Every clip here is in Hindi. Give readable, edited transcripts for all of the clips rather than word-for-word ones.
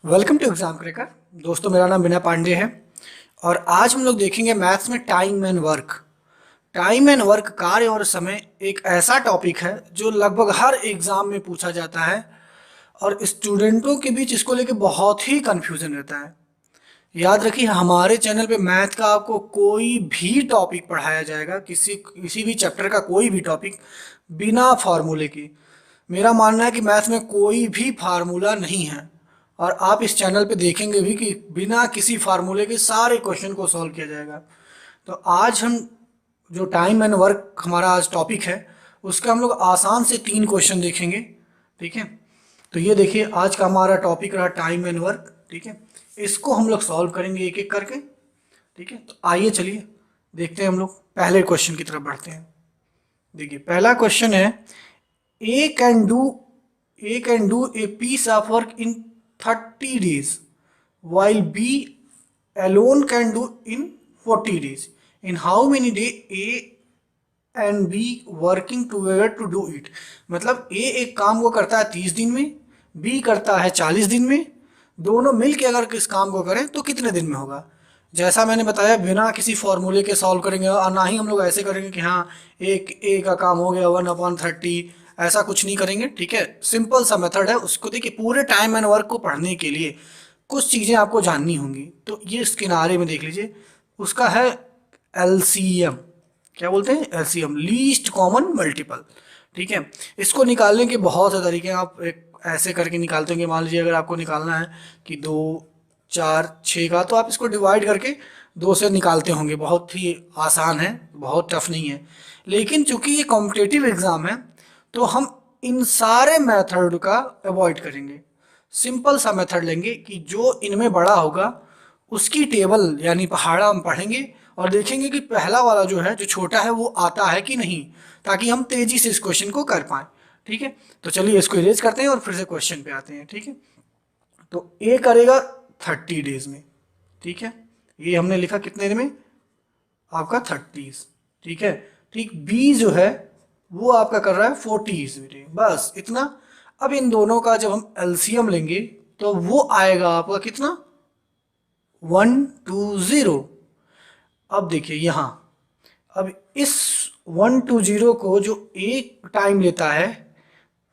Welcome to exam cracker. दोस्तों, मेरा नाम बिना पांडे है और आज हम लोग देखेंगे मैथ्स में time and work. Time and work, कार्य और समय, एक ऐसा टॉपिक है जो लगभग हर एग्जाम में पूछा जाता है और स्टूडेंटों के बीच इसको लेके बहुत ही कंफ्यूजन रहता है। याद रखिए, हमारे चैनल पे मैथ का आपको कोई भी टॉपिक पढ़ाया जाएगा, किसी किसी भी चैप्टर का कोई भी टॉपिक, बिना फार्मूले के। मेरा मानना है कि मैथ में कोई भी फार्मूला नहीं है और आप इस चैनल पे देखेंगे भी कि बिना किसी फार्मूले के सारे क्वेश्चन को सॉल्व किया जाएगा। तो आज हम जो टाइम एंड वर्क हमारा आज टॉपिक है, उसका हम लोग आसान से 3 क्वेश्चन देखेंगे। ठीक है, तो ये देखिए, आज का हमारा टॉपिक रहा टाइम एंड वर्क। ठीक है, इसको हम लोग सॉल्व करेंगे एक एक करके। ठीक है, तो आइए चलिए देखते हैं, हम लोग पहले क्वेश्चन की तरफ बढ़ते हैं। देखिए, पहला क्वेश्चन है, A can do A can do a piece of work in 30 days while B alone can do in 40 days. In how many days A and B working together to do it? मतलब A एक काम को करता है 30 दिन में, B करता है 40 दिन में। दोनों मिलके अगर किस काम को करें तो कितने दिन में होगा? जैसा मैंने बताया, बिना किसी फॉर्मूले के सॉल्व करेंगे और ना ही हम लोग ऐसे करेंगे कि हाँ, एक ए का काम हो गया 1/30, ऐसा कुछ नहीं करेंगे। ठीक है, सिंपल सा मेथड है। उसको देखिए, पूरे टाइम एंड वर्क को पढ़ने के लिए कुछ चीज़ें आपको जाननी होंगी। तो ये इस किनारे में देख लीजिए, उसका है एलसीएम। क्या बोलते हैं? LCM, least common multiple. ठीक है, इसको निकालने के बहुत से तरीके हैं। आप एक ऐसे करके निकालते हैं कि मान लीजिए अगर आपको निकालना है कि 2 4 6 का, तो आप इसको डिवाइड करके 2 से निकालते होंगे। बहुत ही आसान है, बहुत टफ नहीं है। लेकिन चूंकि ये कॉम्पिटेटिव एग्जाम है, तो हम इन सारे मेथड का अवॉइड करेंगे। सिंपल सा मेथड लेंगे कि जो इनमें बड़ा होगा उसकी टेबल यानी पहाड़ा हम पढ़ेंगे और देखेंगे कि पहला वाला जो है, जो छोटा है, वो आता है कि नहीं, ताकि हम तेजी से इस क्वेश्चन को कर पाए। ठीक है, तो चलिए इसको इरेज करते हैं और फिर से क्वेश्चन पे आते हैं। ठीक है, तो ए करेगा 30 डेज में। ठीक है, ये हमने लिखा कितने दिन में? आपका 30। ठीक है, ठीक। बी जो है वो आपका कर रहा है 40 में, बस इतना। अब इन दोनों का जब हम एलसीएम लेंगे तो वो आएगा आपका कितना? 120। अब देखिए यहाँ, अब इस 120 को जो एक टाइम लेता है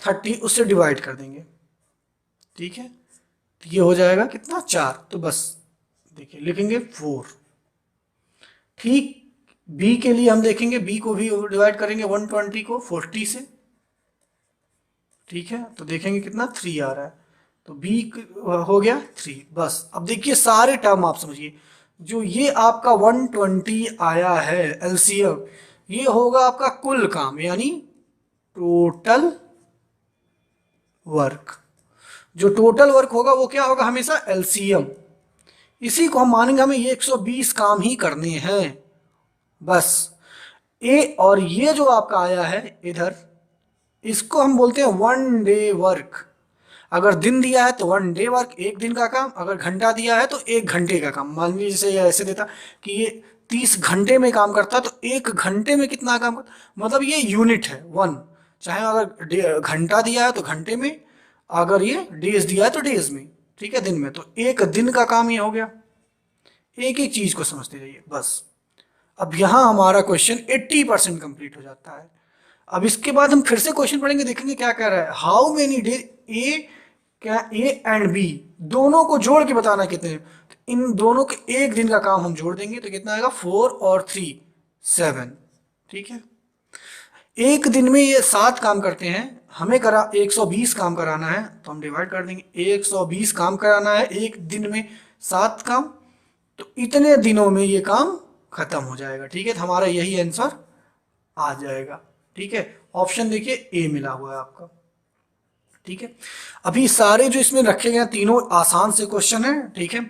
30, उससे डिवाइड कर देंगे। ठीक है, तो ये हो जाएगा कितना? 4। तो बस देखिए, लिखेंगे 4। ठीक, बी के लिए हम देखेंगे, बी को भी डिवाइड करेंगे 120 को 40 से। ठीक है, तो देखेंगे कितना? 3 आ रहा है। तो बी हो गया 3। बस अब देखिए, सारे टर्म आप समझिए। जो ये आपका 120 आया है एलसीएम, ये होगा आपका कुल काम, यानी टोटल वर्क। जो टोटल वर्क होगा वो क्या होगा? हमेशा एलसीएम। इसी को हम मानेंगे, हमें ये 120 काम ही करने हैं बस। ए और ये जो आपका आया है इधर, इसको हम बोलते हैं 1 डे वर्क। अगर दिन दिया है तो 1 डे वर्क, एक दिन का काम। अगर घंटा दिया है तो 1 घंटे का काम। मान लीजिए जैसे ये ऐसे देता कि ये 30 घंटे में काम करता, तो 1 घंटे में कितना काम करता, मतलब ये यूनिट है 1। चाहे अगर घंटा दिया है तो घंटे में, अगर ये डेज दिया है तो डेज में। ठीक है, दिन में। तो 1 दिन का काम ये हो गया। एक एक चीज को समझते जाइए बस। अब यहाँ हमारा क्वेश्चन 80% कंप्लीट हो जाता है। अब इसके बाद हम फिर से क्वेश्चन पढ़ेंगे, देखेंगे क्या कह रहा है। हाउ मेनी डे ए, क्या ए एंड बी दोनों को जोड़ के बताना कितने। तो इन दोनों के एक दिन का काम हम जोड़ देंगे तो कितना आएगा? 4 और 3 7। ठीक है, एक दिन में ये 7 काम करते हैं। हमें करा 120 काम कराना है, तो हम डिवाइड कर देंगे। 120 काम कराना है एक दिन में, 7 काम, तो इतने दिनों में ये काम खत्म हो जाएगा। ठीक है, तो हमारा यही आंसर आ जाएगा। ठीक है, ऑप्शन देखिए ए मिला हुआ है आपका। ठीक है, अभी सारे जो इसमें रखे गए हैं तीनों आसान से क्वेश्चन है। ठीक है,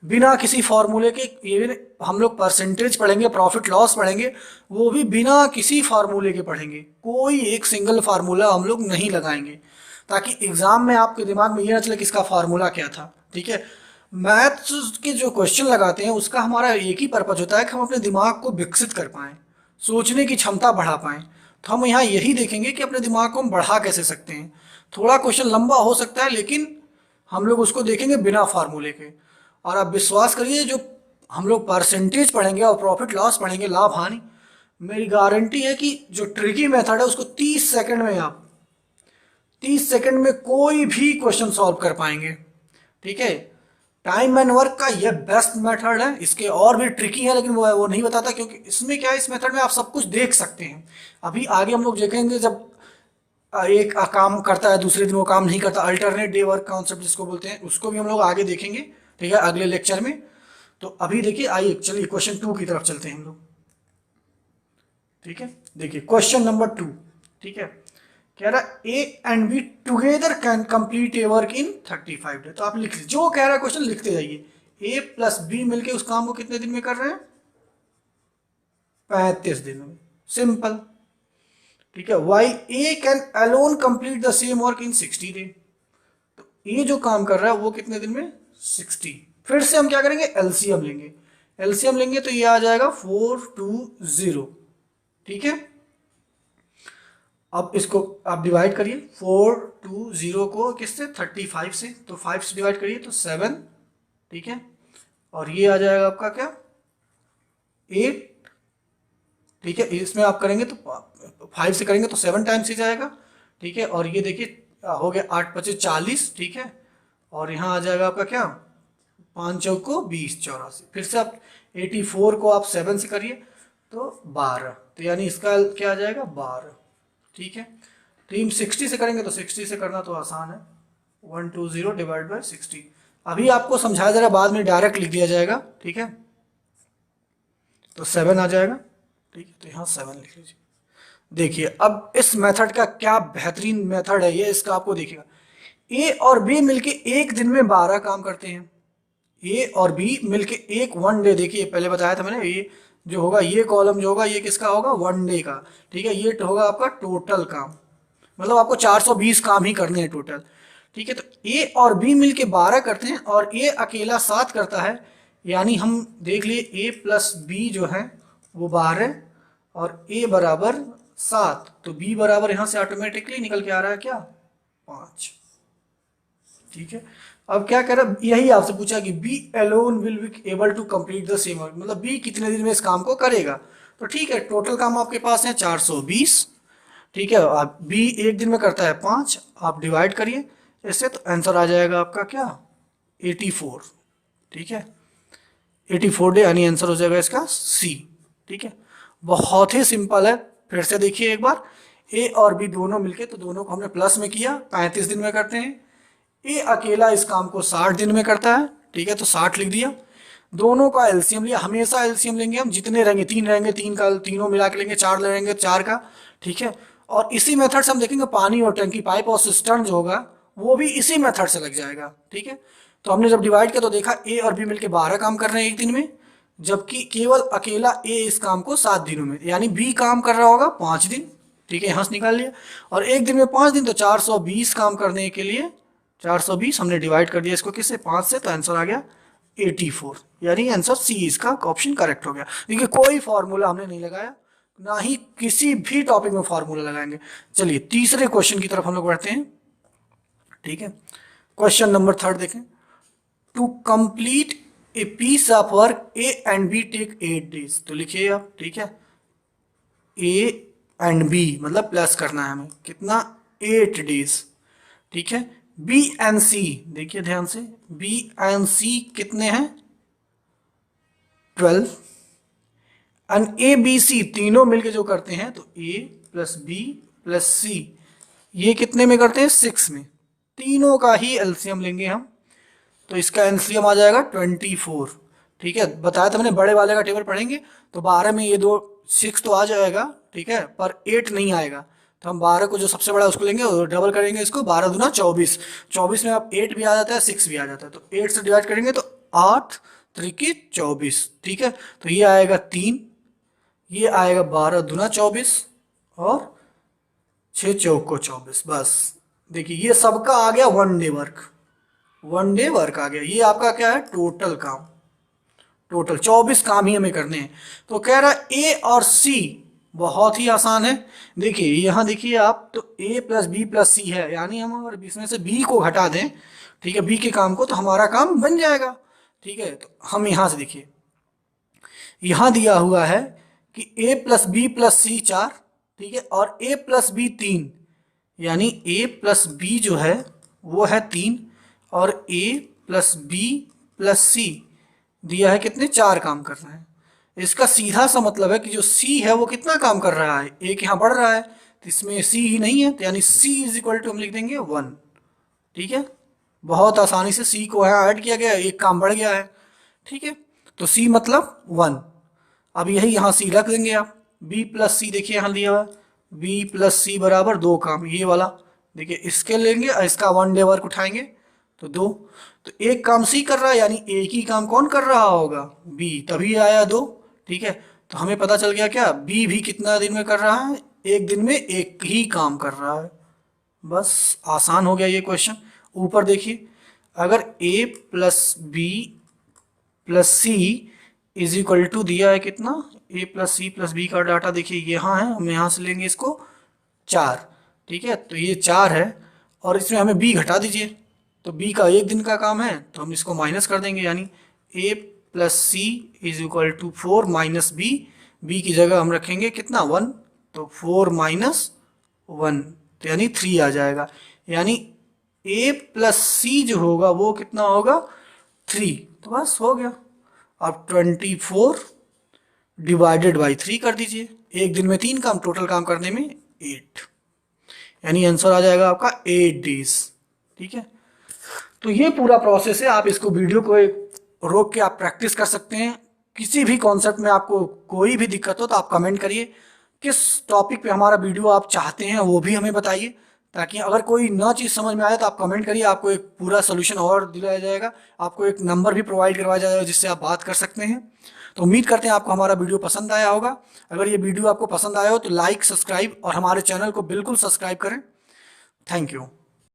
बिना किसी फॉर्मूले के। इवन हम लोग परसेंटेज पढ़ेंगे, प्रॉफिट लॉस पढ़ेंगे, वो भी बिना किसी फार्मूले के पढ़ेंगे। कोई एक सिंगल फार्मूला हम लोग नहीं लगाएंगे, ताकि एग्जाम में आपके दिमाग में ये ना चले कि इसका फार्मूला क्या था। ठीक है, मैथ्स के जो क्वेश्चन लगाते हैं उसका हमारा एक ही पर्पज होता है कि हम अपने दिमाग को विकसित कर पाएं, सोचने की क्षमता बढ़ा पाएं। तो हम यहाँ यही देखेंगे कि अपने दिमाग को हम बढ़ा कैसे सकते हैं। थोड़ा क्वेश्चन लंबा हो सकता है, लेकिन हम लोग उसको देखेंगे बिना फार्मूले के। और आप विश्वास करिए, जो हम लोग परसेंटेज पढ़ेंगे और प्रॉफिट लॉस पढ़ेंगे, लाभ हानि, मेरी गारंटी है कि जो ट्रिकी मेथड है उसको 30 सेकंड में, आप 30 सेकंड में कोई भी क्वेश्चन सॉल्व कर पाएंगे। ठीक है, टाइम एंड वर्क का यह बेस्ट मेथड है। इसके और भी ट्रिकी है लेकिन वो नहीं बताता, क्योंकि इसमें क्या है, इस मेथड में आप सब कुछ देख सकते हैं। अभी आगे हम लोग देखेंगे जब एक काम करता है दूसरे दिन वो काम नहीं करता, अल्टरनेट डे वर्क कॉन्सेप्ट जिसको बोलते हैं, उसको भी हम लोग आगे देखेंगे। ठीक है, अगले लेक्चर में। तो अभी देखिए, आइए चलिए क्वेश्चन 2 की तरफ चलते हैं हम लोग। ठीक है, देखिए क्वेश्चन नंबर 2। ठीक है, कह रहा ए and be together can complete A work in 35 day. तो आप लिख लीजिए, जो कह रहा है क्वेश्चन लिखते जाइए। ए प्लस बी मिलके उस काम को कितने दिन में कर रहे हैं? 35 दिन में। सिंपल। ठीक है, why A can alone complete the same work in 60 day. तो ए जो काम कर रहा है वो कितने दिन में? 60। फिर से हम क्या करेंगे? एलसीएम लेंगे। एलसीएम लेंगे तो ये आ जाएगा 420। ठीक है, अब इसको आप डिवाइड करिए, 420 को किससे? 35 से। तो 5 से डिवाइड करिए तो 7। ठीक है, और ये आ जाएगा आपका क्या? 8। ठीक है, इसमें आप करेंगे तो 5 से करेंगे तो 7 टाइम्स ही जाएगा। ठीक है, और ये देखिए हो गया 8 × 5 = 40। ठीक है, और यहाँ आ जाएगा आपका क्या? 5 × 4 = 20, 84। फिर से आप 84 को आप 7 से करिए तो 12। तो यानी इसका क्या आ जाएगा? 12। ठीक है, टीम 60 से करेंगे तो 60 से करना तो आसान है, 120 डिवाइड बाय 60। अभी आपको समझाया जा रहा है, बाद में डायरेक्ट लिख दिया जाएगा। ठीक है, तो 7 आ जाएगा। ठीक है, तो यहाँ 7 लिख लीजिए। देखिए अब इस मेथड का क्या बेहतरीन मेथड है ये, इसका आपको देखिएगा। ए और बी मिलके एक दिन में 12 काम करते हैं। ए और बी मिलके एक 1 डे, देखिए पहले बताया था मैंने, ये जो होगा, ये कॉलम जो होगा ये किसका होगा? 1 डे का। ठीक है, ये होगा आपका टोटल काम, मतलब आपको 420 काम ही करने हैं टोटल। ठीक है, तो ए और बी मिलके 12 करते हैं और ए अकेला 7 करता है। यानी हम देख लिए ए प्लस बी जो है वो 12 और ए बराबर 7। तो बी बराबर यहाँ से ऑटोमेटिकली निकल के आ रहा है क्या? 5। ठीक है, अब क्या कह रहा है, यही आपसे पूछा कि B alone will be able to complete the same work, मतलब बी कितने दिन में इस काम को करेगा। तो ठीक है, टोटल काम आपके पास है 420। ठीक है, आप बी एक दिन में करता है 5, आप डिवाइड करिए इससे तो आंसर आ जाएगा आपका क्या? 84। ठीक है, 84 डे, यानी आंसर हो जाएगा इसका सी। ठीक है, बहुत ही सिंपल है। फिर से देखिए एक बार, ए और बी दोनों मिलके, तो दोनों को हमने प्लस में किया, 35 दिन में करते हैं। ए अकेला इस काम को 60 दिन में करता है। ठीक है, तो 60 लिख दिया। दोनों का एलसीएम लिया, हमेशा एलसीएम लेंगे हम, जितने रहेंगे 3 रहेंगे 3 का तीनों मिला के लेंगे, 4 रहेंगे 4 का। ठीक है, और इसी मेथड से हम देखेंगे पानी और टंकी पाइप और सिस्टर्न जो होगा वो भी इसी मेथड से लग जाएगा। ठीक है, तो हमने जब डिवाइड किया तो देखा ए और बी मिलके 12 काम कर रहे हैं एक दिन में, जबकि केवल अकेला ए इस काम को 7 दिनों में, यानी बी काम कर रहा होगा 5 दिन। ठीक है, यहाँ से निकाल लिया, और एक दिन में 5 दिन, तो 420 काम करने के लिए 420 हमने डिवाइड कर दिया इसको किससे? 5 से, तो आंसर आ गया 84। यानी आंसर सी इसका ऑप्शन करेक्ट हो गया। देखिए कोई फॉर्मूला हमने नहीं लगाया, ना ही किसी भी टॉपिक में फॉर्मूला लगाएंगे। चलिए तीसरे क्वेश्चन की तरफ हम लोग बढ़ते हैं। ठीक है, क्वेश्चन नंबर 3 देखें। To complete a piece of work A and B take 8 days. तो लिखिए आप। ठीक है, ए एंड बी मतलब प्लस करना है हमें, कितना? 8 डेज। ठीक है, बी एंड सी, देखिए ध्यान से, बी एंड सी कितने हैं? 12। एंड ए बी सी तीनों मिलके जो करते हैं, तो ए प्लस बी प्लस सी, ये कितने में करते हैं? 6 में। तीनों का ही एलसीएम लेंगे हम, तो इसका एलसीएम आ जाएगा 24। ठीक है, बताया था मैंने, बड़े वाले का टेबल पढ़ेंगे तो 12 में ये 6 तो आ जाएगा। ठीक है, पर 8 नहीं आएगा, तो हम 12 को जो सबसे बड़ा उसको लेंगे और डबल करेंगे इसको, 12 दूना 24। 24 में अब 8 भी आ जाता है, 6 भी आ जाता है, तो 8 से डिवाइड करेंगे तो 8 3 24। ठीक है, तो ये आएगा 3, ये आएगा 12 दूना 24 और 6 चौको 24। बस देखिए ये सबका आ गया 1 डे वर्क। 1 डे वर्क आ गया। ये आपका क्या है? टोटल काम। टोटल 24 काम ही हमें करने हैं। तो कह रहा है ए और सी बहुत ही आसान है। देखिए यहाँ देखिए आप, तो ए प्लस बी प्लस सी है, यानी हम अगर इसमें से बी को घटा दें ठीक है, बी के काम को, तो हमारा काम बन जाएगा। ठीक है, तो हम यहाँ से देखिए, यहाँ दिया हुआ है कि a प्लस बी प्लस सी 4, ठीक है, और a प्लस बी 3, यानी a प्लस बी जो है वो है 3, और a प्लस बी प्लस सी दिया है कितने, 4 काम कर रहे हैं। इसका सीधा सा मतलब है कि जो c है वो कितना काम कर रहा है, एक यहाँ बढ़ रहा है, तो इसमें c ही नहीं है, तो यानी c इज इक्वल टू हम लिख देंगे 1। ठीक है, बहुत आसानी से c को यहाँ ऐड किया गया, एक काम बढ़ गया है। ठीक है, तो c मतलब 1। अब यही यहाँ c रख देंगे आप, b प्लस सी देखिए यहाँ दिया हुआ है, b प्लस सी बराबर 2 काम, ये वाला देखिए, इसके लेंगे और इसका 1 डे वर्क उठाएंगे तो 2, तो एक काम सी कर रहा है, यानी एक ही काम कौन कर रहा होगा, b, तभी आया 2। ठीक है, तो हमें पता चल गया क्या, b भी कितना दिन में कर रहा है, एक दिन में एक ही काम कर रहा है। बस आसान हो गया ये क्वेश्चन। ऊपर देखिए, अगर a plus B plus C is equal to दिया है कितना, a plus C plus B का डाटा देखिए यहाँ है, हम यहाँ से लेंगे इसको 4। ठीक है, तो ये 4 है, और इसमें हमें b घटा दीजिए, तो b का एक दिन का काम है, तो हम इसको माइनस कर देंगे, यानी a plus C is equal to 4 minus B, B की जगह हम रखेंगे कितना 1, तो 4 माइनस 1, तो यानी 3 आ जाएगा, यानी a प्लस सी जो होगा वो कितना होगा 3। तो बस हो गया। अब 24 डिवाइडेड बाई 3 कर दीजिए, एक दिन में 3 काम, टोटल काम करने में 8, यानी आंसर आ जाएगा आपका 8 डेज। ठीक है, तो ये पूरा प्रोसेस है, आप इसको वीडियो को रोक के आप प्रैक्टिस कर सकते हैं। किसी भी कॉन्सेप्ट में आपको कोई भी दिक्कत हो तो आप कमेंट करिए, किस टॉपिक पे हमारा वीडियो आप चाहते हैं वो भी हमें बताइए, ताकि अगर कोई नया चीज़ समझ में आए तो आप कमेंट करिए, आपको एक पूरा सोल्यूशन और दिलाया जाएगा, आपको एक नंबर भी प्रोवाइड करवाया जाएगा जिससे आप बात कर सकते हैं। तो उम्मीद करते हैं आपको हमारा वीडियो पसंद आया होगा। अगर ये वीडियो आपको पसंद आया हो तो लाइक, सब्सक्राइब और हमारे चैनल को बिल्कुल सब्सक्राइब करें। Thank you.